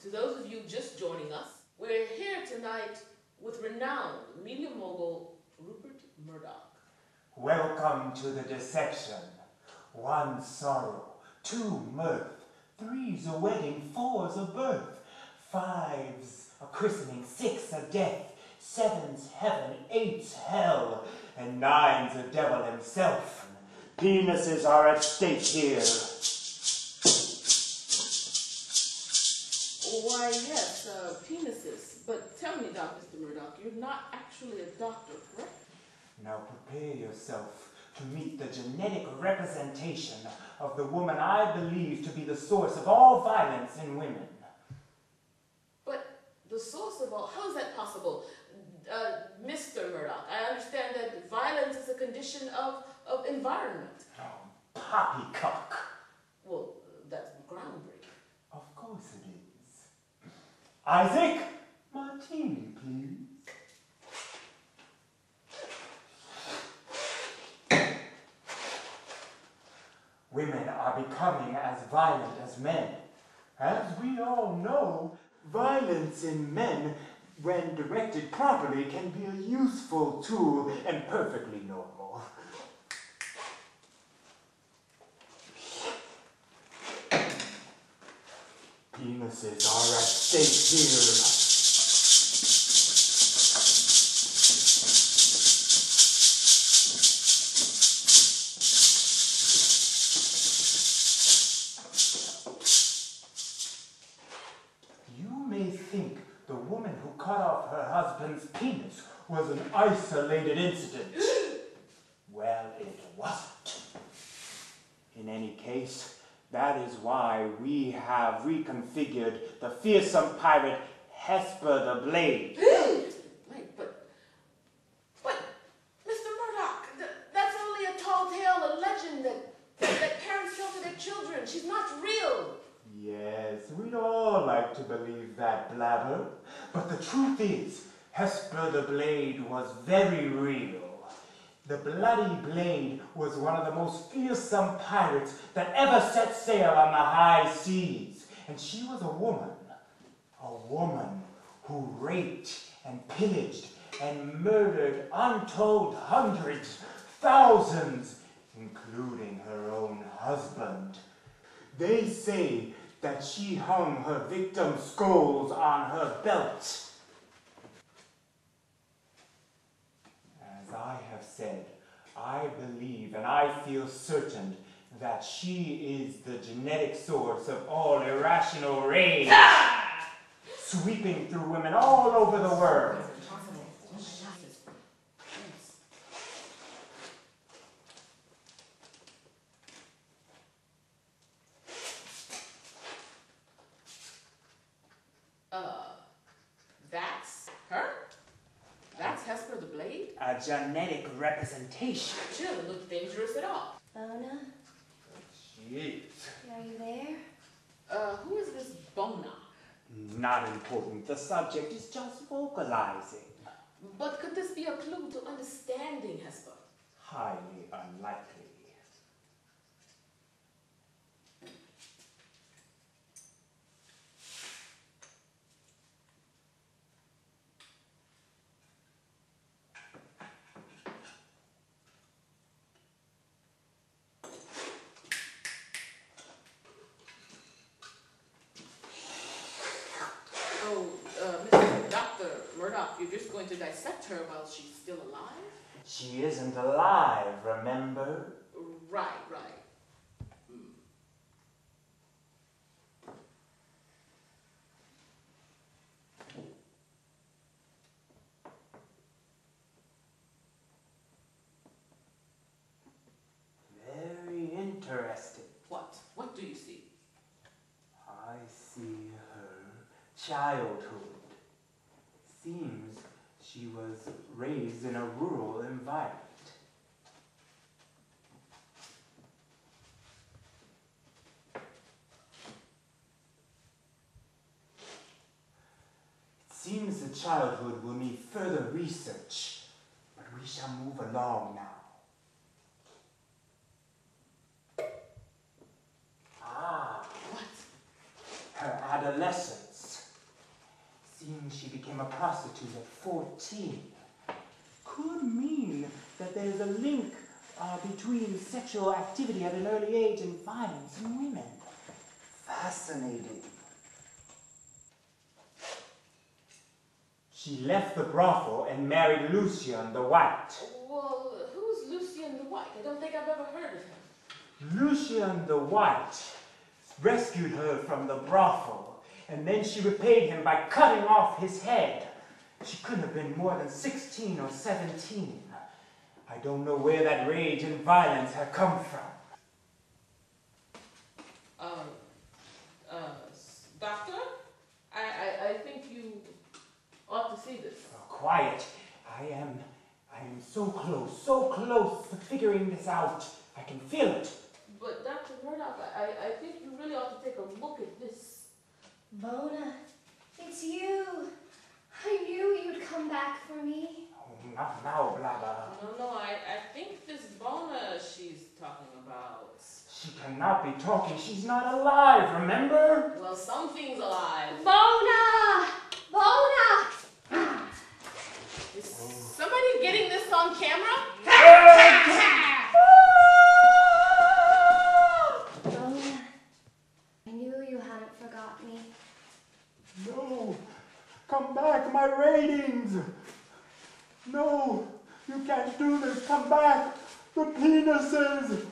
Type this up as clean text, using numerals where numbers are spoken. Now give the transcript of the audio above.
To those of you just joining us, we're here tonight with renowned media mogul Rupert Murdoch. Welcome to the deception. 1 sorrow, 2 mirth, 3's a wedding, 4's a birth, 5's a christening, 6 a death, 7's heaven, 8's hell, and 9's the devil himself. Penises are at stake here. Why, yes, penises. But tell me, Mr. Murdoch, you're not actually a doctor, correct? Now prepare yourself to meet the genetic representation of the woman I believe to be the source of all violence in women. But the source of all, how is that possible? Mr. Murdoch, I understand that violence is a condition of environment. Oh, poppycock. Well, that's groundbreaking. Of course it is. Isaac, martini, please. Women are becoming as violent as men. As we all know, violence in men, when directed properly, can be a useful tool and perfectly normal. Penises are at stake here. Think the woman who cut off her husband's penis was an isolated incident. Well, it wasn't. In any case, that is why we have reconfigured the fearsome pirate Hesper the Blade. Wait, but Mr. Murdoch, that's only a tall tale, a legend that parents tell to their children. She's not real. Yes, we'd all like to believe that, Blabber. But the truth is, Hesper the Blade was very real. The Bloody Blade was one of the most fearsome pirates that ever set sail on the high seas. And she was a woman who raped and pillaged and murdered untold hundreds, thousands, including her own husband. They say that she hung her victims' skulls on her belt. As I have said, I believe and I feel certain that she is the genetic source of all irrational rage, sweeping through women all over the world. That's her? That's Hesper the Blade? A genetic representation. She doesn't look dangerous at all. Bona? She is. Are you there? Who is this Bona? Not important. The subject is just vocalizing. But could this be a clue to understanding Hesper? Highly unlikely. Dr. Murdoch, you're just going to dissect her while she's still alive? She isn't alive, remember? Right. Very interesting. What? What do you see? I see her childhood. Seems she was raised in a rural environment. It seems the childhood will need further research, but we shall move along now. Her adolescence. seems she became a prostitute at 14. Could mean that there's a link between sexual activity at an early age and violence in women. Fascinating. She left the brothel and married Lucien the White. Well, who's Lucien the White? I don't think I've ever heard of him. Lucien the White rescued her from the brothel, and then she repaid him by cutting off his head. She couldn't have been more than 16 or 17. I don't know where that rage and violence had come from. Doctor? I think you ought to see this. Oh, quiet. I am so close to figuring this out. I can feel it. But Dr. Murdoch, I think you really ought to take a look at this. Mona, it's you. I knew you'd come back for me. Oh, not now, Blabber. No, I think this Bona she's talking about. She cannot be talking. She's not alive, remember? Well, something's alive. Mona! Mona! Is somebody getting this on camera? Mona, I knew you hadn't forgot me. No, come back, my ratings. No, you can't do this. Come back. The penises.